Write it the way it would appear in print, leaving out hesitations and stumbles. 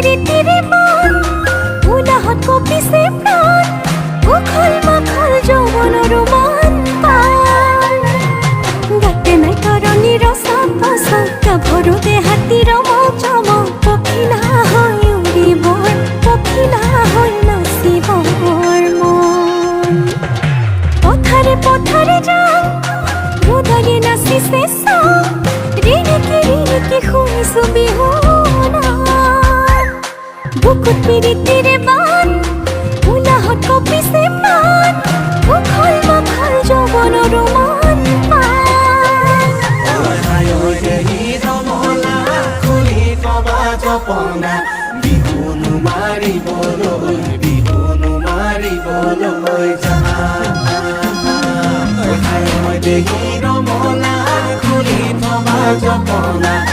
পিৰিতিৰে মন উলাহত কঁপিছে প্ৰাণ উখল মাখল যৌৱনৰ মন পান গাতে নাই তৰণিৰ চাপ ভৰোতে হাতীৰ চমক পখিলা হৈ উৰিবৰ পখিলা হৈ নাচিবৰ মন পথাৰে পথাৰে যাওঁ ৰোদনে নাচিছে চাওঁ ৰিণিকি শুনিছো বিহুনাম বুকুত পিৰিতিৰে বান উলাহত কঁপিছে প্ৰাণ উখল মাখল যৌৱনৰ মন পান বিহুনো মাৰিবলৈ যা দেখি ৰমলা খুলি থবা জপনা